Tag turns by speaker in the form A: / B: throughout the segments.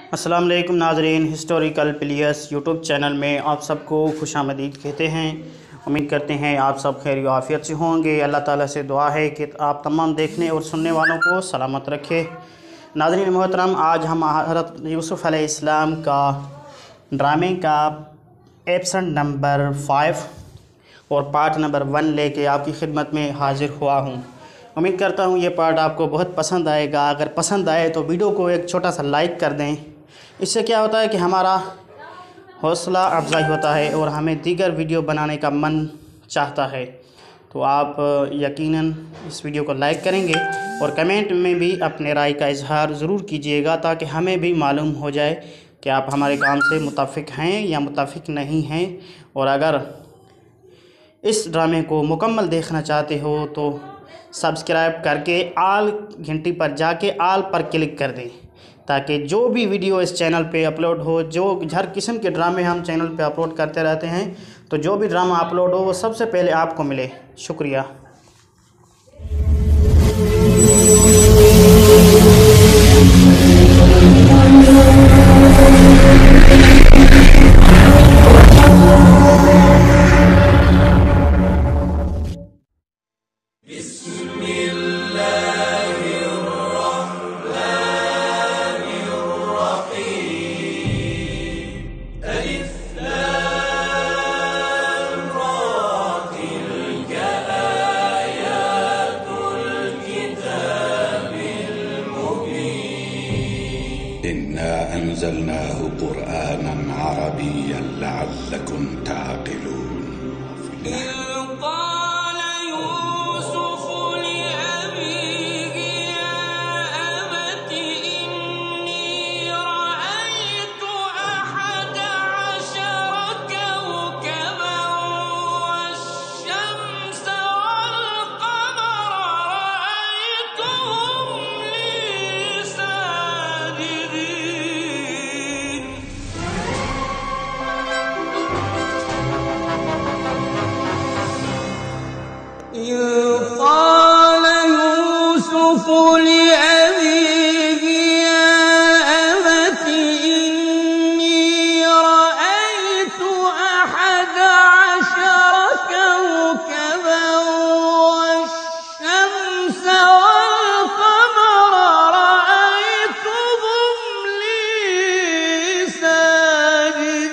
A: السلام علیکم ناظرین، ہسٹوریکل پلیئرس یوٹیوب چینل میں آپ سب کو خوش آمدید کہتے ہیں۔ امید کرتے ہیں آپ سب خیر و عافیت سے ہوں گے۔ اللہ تعالیٰ سے دعا ہے کہ آپ تمام دیکھنے اور سننے والوں کو سلامت رکھے۔ ناظرین محترم، آج ہم حضرت یوسف علیہ السلام کا ڈرامے کا ایپیسوڈ نمبر 5 اور پارٹ نمبر 1 لے کے آپ کی خدمت میں حاضر ہوا ہوں۔ امید کرتا ہوں یہ پارٹ آپ کو بہت پسند آئے گا۔ اگر پسند آئے تو ویڈیو کو ایک چھوٹا سا لائک کر دیں۔ اس سے کیا ہوتا ہے کہ ہمارا حوصلہ افزائی ہوتا ہے اور ہمیں دیگر ویڈیو بنانے کا من چاہتا ہے۔ تو آپ یقیناً اس ویڈیو کو لائک کریں گے اور کمنٹ میں بھی اپنے رائے کا اظہار ضرور کیجئے گا، تاکہ ہمیں بھی معلوم ہو جائے کہ آپ ہمارے کام سے متفق ہیں یا متفق نہیں ہیں۔ اور اگر اس ڈرامے کو مکمل دیکھنا چاہتے ہو تو سبسکرائب کر کے آل گھنٹی پر جا کے آل پر کلک کر دیں، تاکہ جو بھی ویڈیو اس چینل پہ اپلوڈ ہو، جو ہر قسم کے ڈرامے ہم چینل پہ اپلوڈ کرتے رہتے ہیں، تو جو بھی ڈرامہ اپلوڈ ہو وہ سب سے پہلے آپ کو ملے۔ شکریہ۔
B: إنا أنزلناه قرآنا عربيا لعلكم تعقلون.
C: قال يوسف لأبيه يا أبت إني رأيت 11 كوكبا والشمس والقمر رأيتهم لي ساجدين. قال يوسف لأبيه يا أبت إني رأيت 11 كوكبا والشمس والقمر رأيتهم لي ساجدين.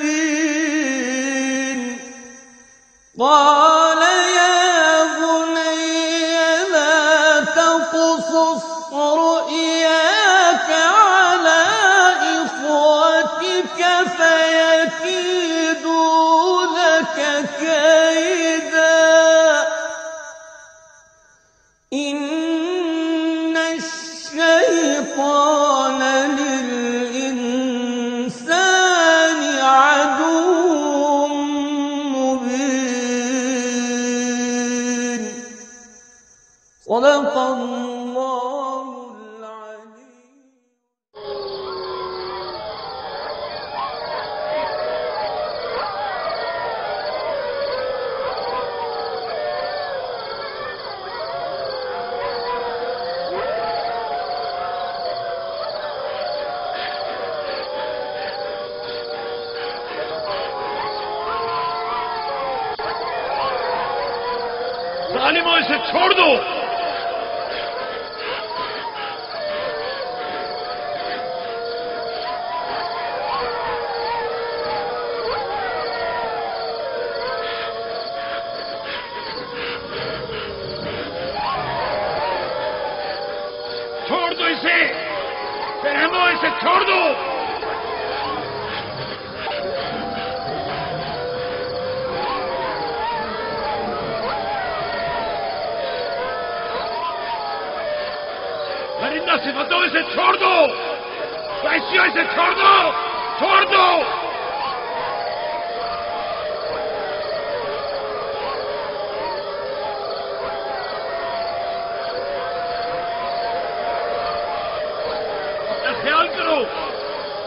C: قال يا بني لا تقصص رؤياك على إخوتك فيكيدوا لك كيدا. إن الشيطان للإنسان عدو مبين. صدق الله العليم.
D: ظالموں، اسے چھوڑ دو۔ چھوڑ دو اسے، رحمو، اسے چھوڑ دو۔ درندہ صفتوں، اسے چھوڑ دو۔ وحشیوں، اسے چھوڑ دو، چھوڑ دو۔ اپنا خیال کرو،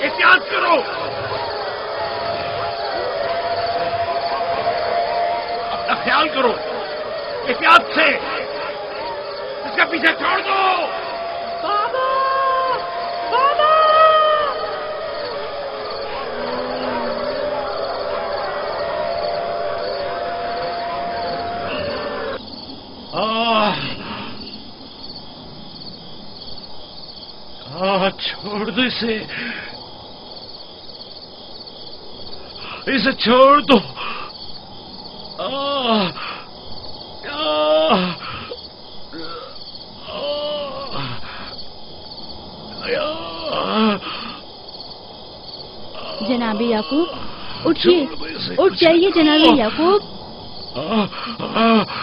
D: احتیاط کرو، اپنا خیال کرو احتیاط سے۔ اس کا پیچھے چھوڑ دو۔ छोड़ दो इसे छोड़ दो।
E: जनाबे याकूब, उठिए, उठ जाइए जनाबे याकूब।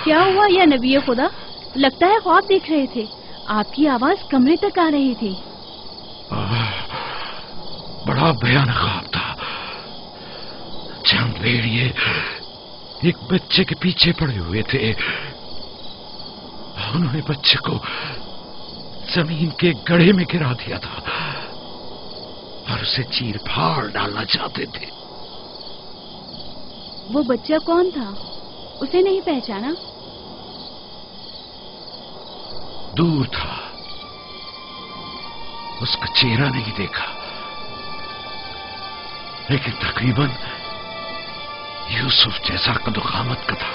E: क्या हुआ या नबी खुदा? लगता है ख्वाब देख रहे थे। आपकी आवाज कमरे तक आ रही थी।
D: बड़ा भयानक ख्वाब था। चंद भेड़िए एक बच्चे के पीछे पड़े हुए थे। उन्होंने बच्चे को जमीन के गड्ढे में गिरा दिया था और उसे चीर फाड़ डालना चाहते थे।
E: वो बच्चा कौन था? उसे नहीं पहचाना?
D: दूर था, उसका चेहरा नहीं देखा, लेकिन तकरीबन यूसुफ जैसा कदोकामत का था।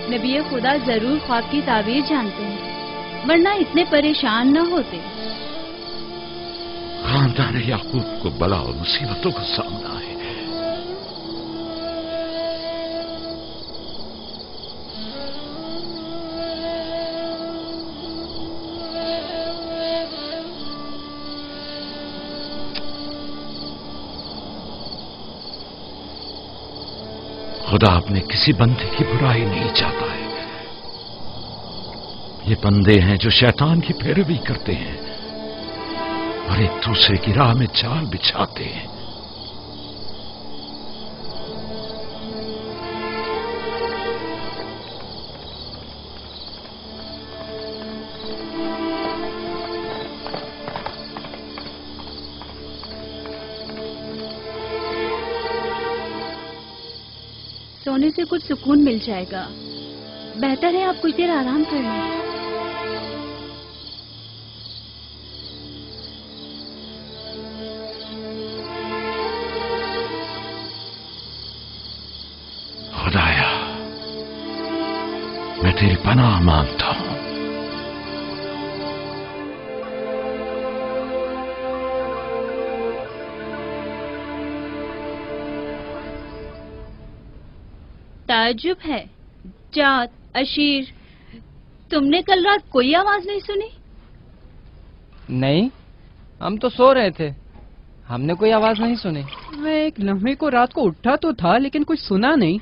E: नबी खुदा जरूर ख्वाब की ताबीर जानते हैं, वरना इतने परेशान न होते।
D: खानदान याकूब को बला और मुसीबतों का सामना है। खुदा अपने किसी बंदे की बुराई नहीं चाहता है। ये बंदे हैं जो शैतान की पैरवी करते हैं और एक दूसरे की राह में जाल बिछाते हैं।
E: सोने से कुछ सुकून मिल जाएगा। बेहतर है आप कुछ देर आराम कर लें।
D: खुदाया, मैं तेरी पनाह मांगता हूं।
E: ताज्जुब है, जात, अशीर, तुमने कल रात कोई आवाज नहीं सुनी?
F: नहीं, हम तो सो रहे थे, हमने कोई आवाज नहीं सुनी।
G: मैं एक लम्हे को रात को उठा तो था, लेकिन कुछ सुना नहीं।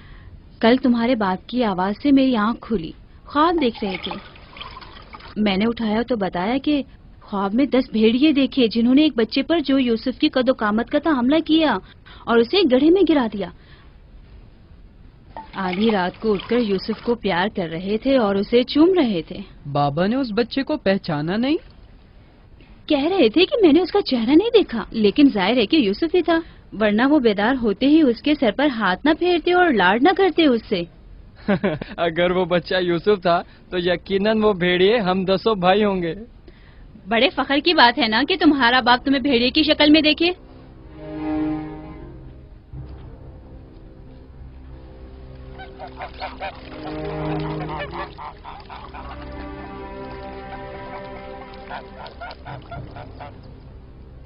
E: कल तुम्हारे बाप की आवाज से मेरी आंख खुली, ख्वाब देख रहे थे। मैंने उठाया तो बताया कि ख्वाब में 10 भेड़िए देखे जिन्होंने एक बच्चे पर जो यूसुफ की कदो कामत का था हमला किया और उसे गड्ढे में गिरा दिया। आधी रात को उठकर यूसुफ को प्यार कर रहे थे और उसे चूम रहे थे।
G: बाबा ने उस बच्चे को पहचाना नहीं?
E: कह रहे थे कि मैंने उसका चेहरा नहीं देखा, लेकिन जाहिर है कि यूसुफ ही था, वरना वो बेदार होते ही उसके सर पर हाथ न फेरते और लाड न करते उससे।
F: अगर वो बच्चा यूसुफ था तो यकीनन वो भेड़िए हम 10 भाई होंगे।
E: बड़े फख्र की बात है ना कि तुम्हारा बाप तुम्हें भेड़िए की शक्ल में देखे।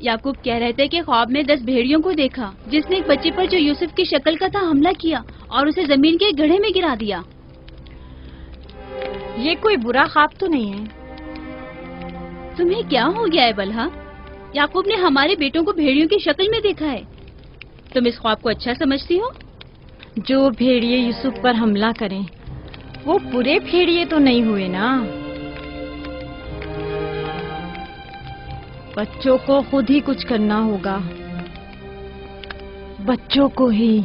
E: याकूब कह रहे थे कि ख्वाब में 10 भेड़ियों को देखा जिसने एक बच्चे पर जो यूसुफ की शक्ल का था हमला किया और उसे जमीन के गड्ढे में गिरा दिया।
H: ये कोई बुरा ख्वाब तो नहीं है?
E: तुम्हें क्या हो गया है बलहा? याकूब ने हमारे बेटों को भेड़ियों की शक्ल में देखा है। तुम इस ख्वाब को अच्छा समझती हो?
H: जो भेड़िए यूसुफ पर हमला करें वो पूरे भेड़िए तो नहीं हुए ना। बच्चों को खुद ही कुछ करना होगा, बच्चों को ही।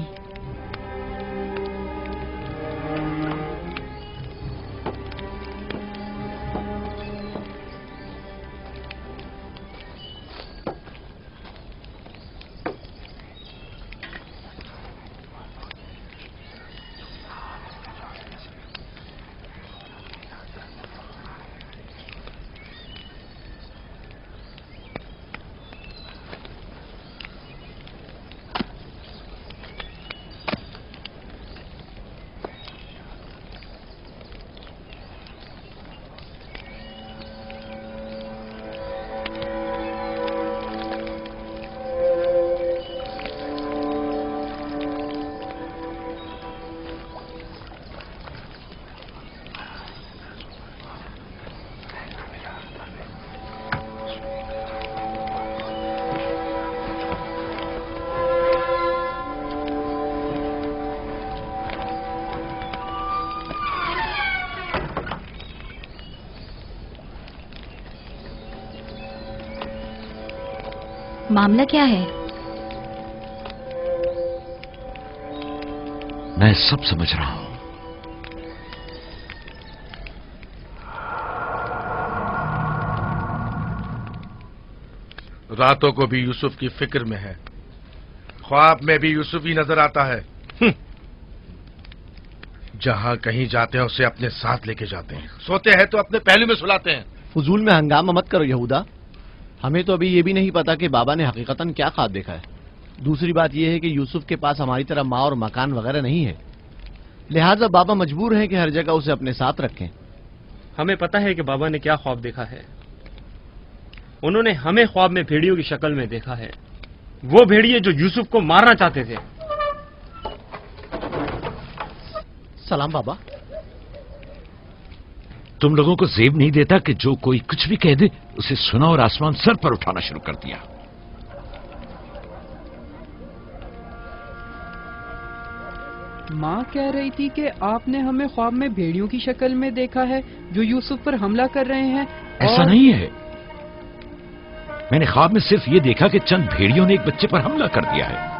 E: मामला क्या है?
D: मैं सब समझ रहा हूं।
I: रातों को भी यूसुफ की फिक्र में है, ख्वाब में भी यूसुफ ही नजर आता है। जहां कहीं जाते हैं उसे अपने साथ लेके जाते हैं, सोते हैं तो अपने पहलू में सुलाते हैं।
J: फजूल में हंगामा मत करो यहूदा, हमें तो अभी ये भी नहीं पता कि बाबा ने हकीकतन क्या ख्वाब देखा है। दूसरी बात यह है कि यूसुफ के पास हमारी तरह माँ और मकान वगैरह नहीं है, लिहाजा बाबा मजबूर हैं कि हर जगह उसे अपने साथ रखें।
K: हमें पता है कि बाबा ने क्या ख्वाब देखा है। उन्होंने हमें ख्वाब में भेड़ियों की शक्ल में देखा है, वो भेड़िए जो यूसुफ को मारना चाहते थे।
J: सलाम बाबा।
D: तुम लोगों को जेब नहीं देता कि जो कोई कुछ भी कह दे उसे सुना और आसमान सर पर उठाना शुरू कर दिया।
G: माँ कह रही थी कि आपने हमें ख्वाब में भेड़ियों की शक्ल में देखा है जो यूसुफ पर हमला कर रहे हैं।
D: ऐसा नहीं है, मैंने ख्वाब में सिर्फ ये देखा कि चंद भेड़ियों ने एक बच्चे पर हमला कर दिया है।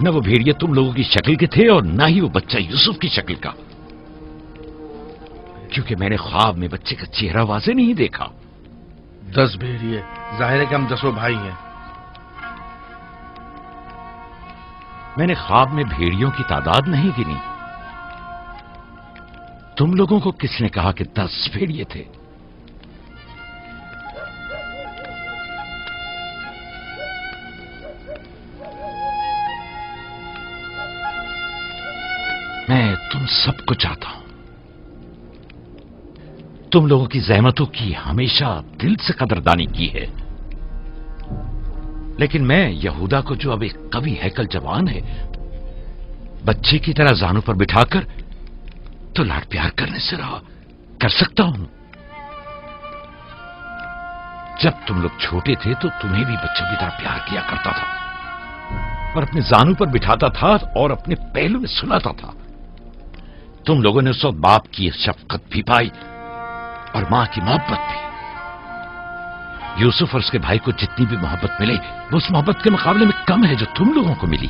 D: न वो भेड़िए तुम लोगों की शक्ल के थे और न ही वो बच्चा यूसुफ की शक्ल का, क्योंकि मैंने ख्वाब में बच्चे का चेहरा वाज़ेह नहीं देखा।
I: 10 भेड़िए, जाहिर है कि हम 10 भाई हैं।
D: मैंने ख्वाब में भेड़ियों की तादाद नहीं गिनी। तुम लोगों को किसने कहा कि 10 भेड़िए थे? मैं तुम सबको चाहता हूं। तुम लोगों की जहमतों की हमेशा दिल से कदरदानी की है, लेकिन मैं यहूदा को, जो अब एक कवि हैकल जवान है, बच्चे की तरह जानों पर बिठाकर तो लाड प्यार करने से रहा कर सकता हूं। जब तुम लोग छोटे थे तो तुम्हें भी बच्चों की तरह प्यार किया करता था और अपने जानों पर बिठाता था और अपने पहलू में सुलाता था। तुम लोगों ने उस वक्त बाप की शफकत भी पाई और मां की मोहब्बत भी। यूसुफ और उसके भाई को जितनी भी मोहब्बत मिली वो उस मोहब्बत के मुकाबले में कम है जो तुम लोगों को मिली।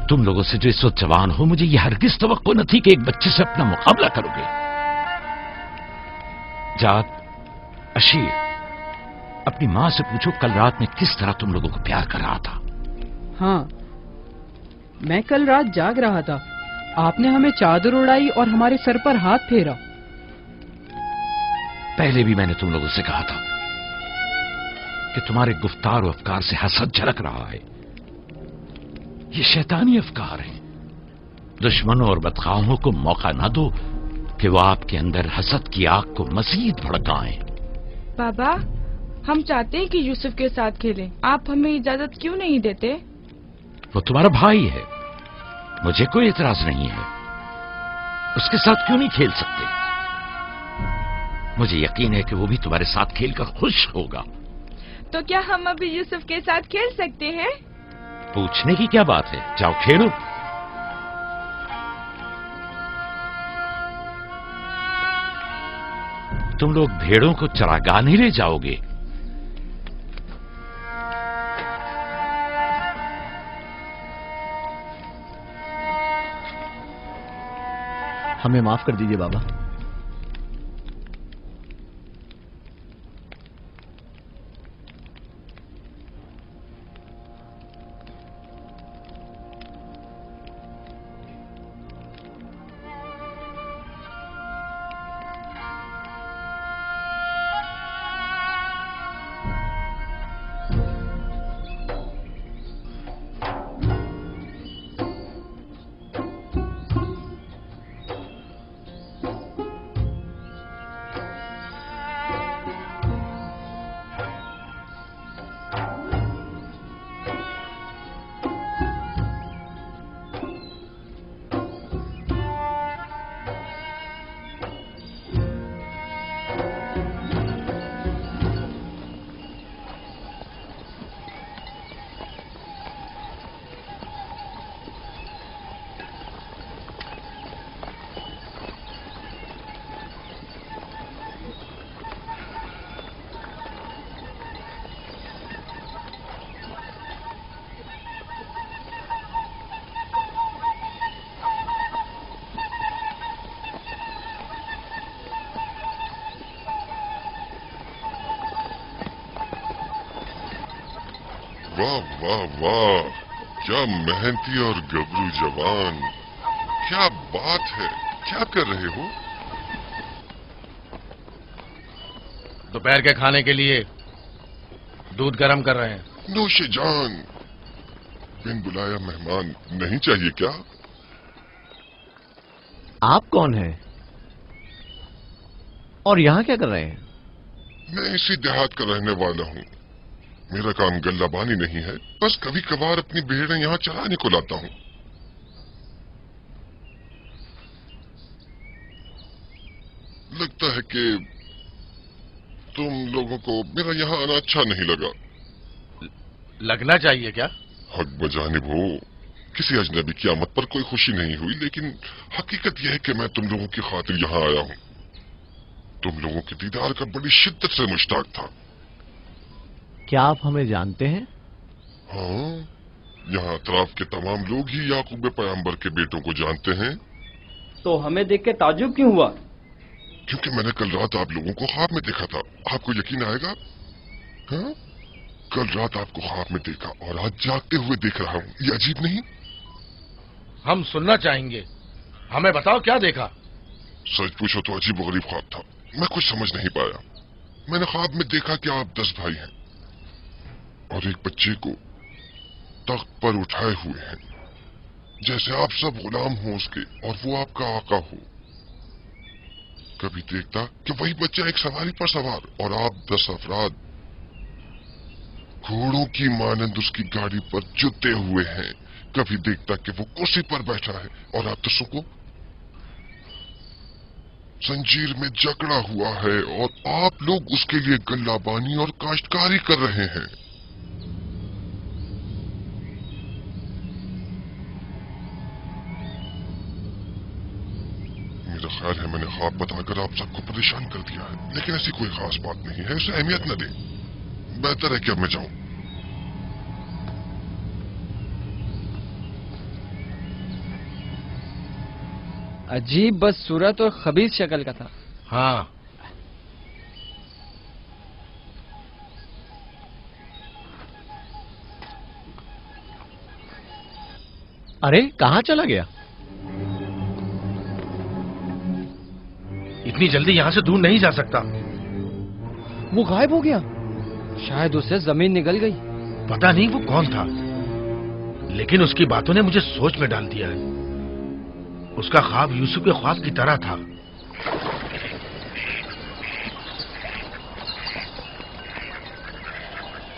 D: तुम लोगों से जो इस वक्त जवान हो, मुझे यह हरगिज तवक्को न थी कि एक बच्चे से अपना मुकाबला करोगे। जात, अशीर, अपनी मां से पूछो कल रात में किस तरह तुम लोगों को प्यार कर रहा था।
G: हाँ, मैं कल रात जाग रहा था, आपने हमें चादर उड़ाई और हमारे सर पर हाथ फेरा।
D: पहले भी मैंने तुम लोगों से कहा था कि तुम्हारे गुफ्तार और अफकार से हसद झलक रहा है। ये शैतानी अफकार हैं। दुश्मनों और बदखाहों को मौका न दो कि वो आपके अंदर हसद की आग को मजीद भड़काएं।
L: बाबा, हम चाहते हैं कि यूसुफ के साथ खेलें, आप हमें इजाजत क्यों नहीं देते?
D: वो तुम्हारा भाई है, मुझे कोई एतराज नहीं है। उसके साथ क्यों नहीं खेल सकते? मुझे यकीन है कि वो भी तुम्हारे साथ खेलकर खुश होगा।
L: तो क्या हम अभी यूसुफ के साथ खेल सकते हैं?
D: पूछने की क्या बात है, जाओ खेलो। तुम लोग भेड़ों को चरागाह नहीं ले जाओगे?
J: हमें माफ कर दीजिए बाबा।
M: वाह वाह वाह, क्या मेहनती और गबरू जवान, क्या बात है, क्या कर रहे हो?
I: दोपहर के खाने के लिए दूध गर्म कर रहे हैं।
M: नोशे जान, बिन बुलाया मेहमान नहीं चाहिए क्या?
J: आप कौन हैं? और यहां क्या कर रहे हैं?
M: मैं इसी देहात का रहने वाला हूँ। मेरा काम गल्लाबानी नहीं है, बस कभी कभार अपनी भेड़ें यहाँ चराने को लाता हूँ। लगता है कि तुम लोगों को मेरा यहाँ आना अच्छा नहीं लगा।
I: लगना चाहिए क्या?
M: हक बजानिब हो, किसी अजनबी की आमद पर कोई खुशी नहीं हुई, लेकिन हकीकत यह है कि मैं तुम लोगों की खातिर यहाँ आया हूँ। तुम लोगों के दीदार का बड़ी शिद्दत से मुश्ताक था।
J: क्या आप हमें जानते हैं?
M: हाँ, यहाँ अतराफ के तमाम लोग ही याकूब पैगंबर के बेटों को जानते हैं।
F: तो हमें देख के ताज्जुब क्यों हुआ?
M: क्योंकि मैंने कल रात आप लोगों को ख्वाब में देखा था। आपको यकीन आएगा? हाँ? कल रात आपको ख्वाब में देखा और आज जागते हुए देख रहा हूँ। ये अजीब नहीं?
I: हम सुनना चाहेंगे, हमें बताओ क्या देखा?
M: सच पूछो तो अजीब गरीब ख्वाब था, मैं कुछ समझ नहीं पाया। मैंने ख्वाब में देखा कि आप 10 भाई हैं और एक बच्चे को तख्त पर उठाए हुए हैं, जैसे आप सब गुलाम हो उसके और वो आपका आका हो। कभी देखता कि वही बच्चा एक सवारी पर सवार और आप 10 अफराद घोड़ों की मानंद उसकी गाड़ी पर जुटे हुए हैं। कभी देखता कि वो कुर्सी पर बैठा है और आप 10 को जंजीर में जकड़ा हुआ है और आप लोग उसके लिए गल्लाबानी और काश्तकारी कर रहे हैं। मेरा ख्याल है मैंने ख्वाब बताकर आप सबको परेशान कर दिया है, लेकिन ऐसी कोई खास बात नहीं है, उसे अहमियत न दें। बेहतर है कि अब मैं जाऊं।
F: अजीब बदसूरत और खबीस शक्ल का था।
I: हाँ,
J: अरे कहाँ चला गया?
I: इतनी जल्दी यहाँ से दूर नहीं जा सकता।
F: वो गायब हो गया। शायद उससे जमीन निकल गई।
I: पता नहीं वो कौन था, लेकिन उसकी बातों ने मुझे सोच में डाल दिया है। उसका ख्वाब यूसुफ के ख्वाब की तरह था।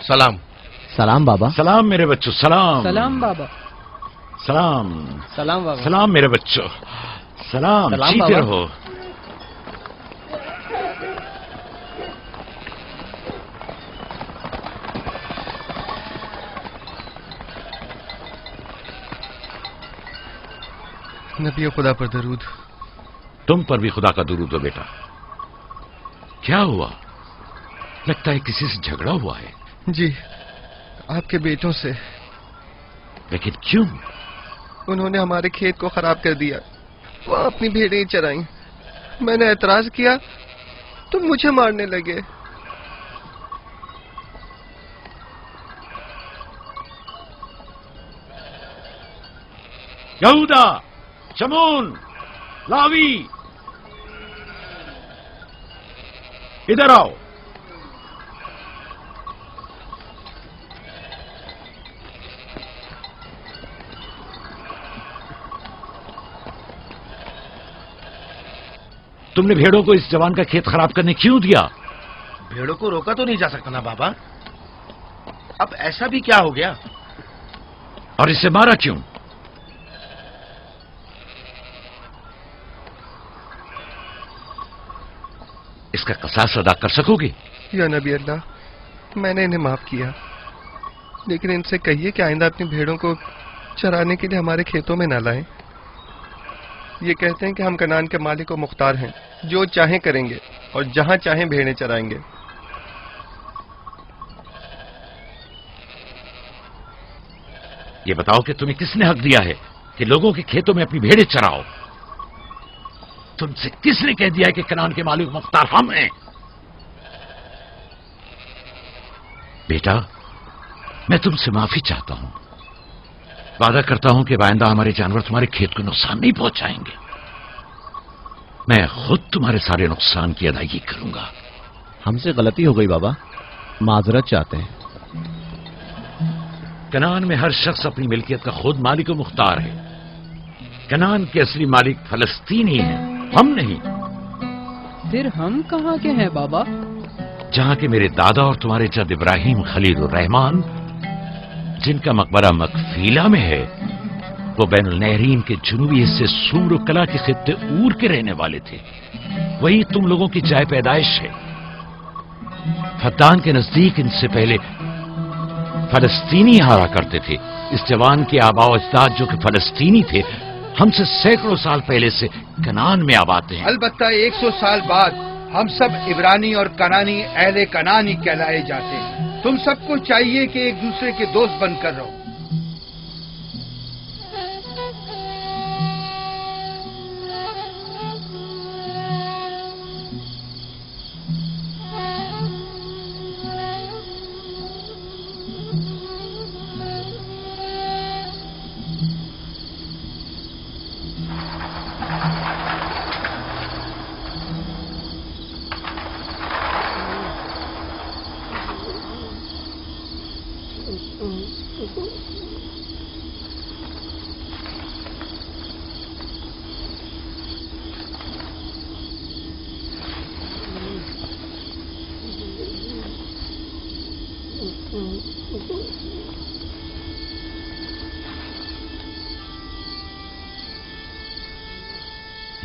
I: सलाम।
J: सलाम बाबा।
D: सलाम मेरे बच्चों, सलाम।
F: सलाम बाबा।
D: सलाम।
F: सलाम बाबा।
D: सलाम मेरे बच्चों, सलाम। जीते रहो।
N: नबी खुदा पर दरूद।
D: तुम पर भी खुदा का दरूद हो बेटा। क्या हुआ? लगता है किसी से झगड़ा हुआ है।
N: जी, आपके बेटों से।
D: लेकिन क्यों?
N: उन्होंने हमारे खेत को खराब कर दिया। वो अपनी भेड़ें चराई। मैंने एतराज किया तो मुझे मारने लगे।
D: यहूदा, शमून, लावी, इधर आओ। तुमने भेड़ों को इस जवान का खेत खराब करने क्यों दिया?
I: भेड़ों को रोका तो नहीं जा सकता ना बाबा। अब ऐसा भी क्या हो गया?
D: और इसे मारा क्यों? इसका कसास अदा कर सकोगे?
N: या नबी अल्लाह, मैंने इन्हें माफ किया, लेकिन इनसे कहिए कि आइंदा अपनी भेड़ों को चराने के लिए हमारे खेतों में न लाएं। ये कहते हैं कि हम कनान के मालिक और मुख्तार हैं, जो चाहें करेंगे और जहां चाहें भेड़ें चराएंगे।
D: ये बताओ कि तुम्हें किसने हक दिया है कि लोगों के खेतों में अपनी भेड़ें चराओ? तुमसे किसने कह दिया है कि कनान के मालिक मुख्तार हम हैं? बेटा, میں تم سے معافی چاہتا ہوں. وعدہ کرتا ہوں کہ آئندہ ہمارے جانور تمہارے کھیت کو نقصان نہیں پہنچائیں گے. میں خود تمہارے سارے نقصان کی ادائیگی کروں گا.
J: ہم سے غلطی ہو گئی بابا، معذرت چاہتے ہیں.
D: کنعان میں ہر شخص اپنی ملکیت کا خود مالک و مختار ہے. کنعان کے اصلی مالک فلسطینی ہیں، ہم نہیں.
G: پھر ہم کہاں کے ہیں بابا؟
D: جہاں کے میرے دادا اور تمہارے جد ابراہیم خلیل الرحمان، جن کا مقبرہ مکفیلا میں ہے، وہ بین النہرین کے جنوبی حصے سور و کلا کے خطے اور کے رہنے والے تھے. وہی تم لوگوں کی جائے پیدائش ہے. فدان کے نزدیک ان سے پہلے فلسطینی ہارا کرتے تھے. اس جوان کے آباء و اجداد جو کہ فلسطینی تھے، ہم سے سینکڑوں سال پہلے سے کنعان میں آباد ہیں.
O: البتہ 100 سال بعد ہم سب عبرانی اور کنانی اہل کنانی کہلائے جاتے ہیں. تم سب کو چاہیے کہ ایک دوسرے کے دوست بن کر رہو.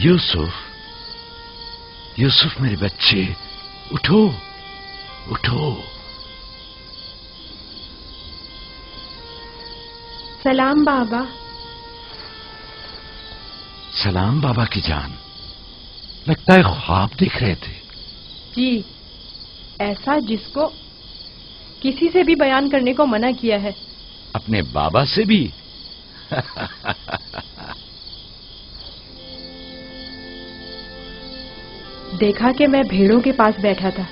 D: یوسف، یوسف میرے بچے، اٹھو اٹھو.
L: سلام بابا.
D: سلام بابا کی جان. لگتا ہے خواب دیکھ رہے تھے.
P: جی، ایسا جس کو کسی سے بھی بیان کرنے کو منع کیا ہے.
D: اپنے بابا سے بھی؟
P: دیکھا کہ میں بھیڑوں کے پاس بیٹھا تھا.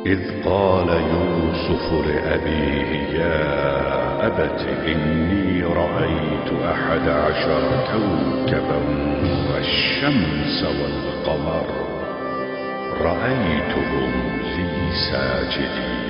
B: إذ قال يوسف لأبيه يا أبت إني رأيت 11 كوكبا والشمس والقمر رأيتهم لي ساجدين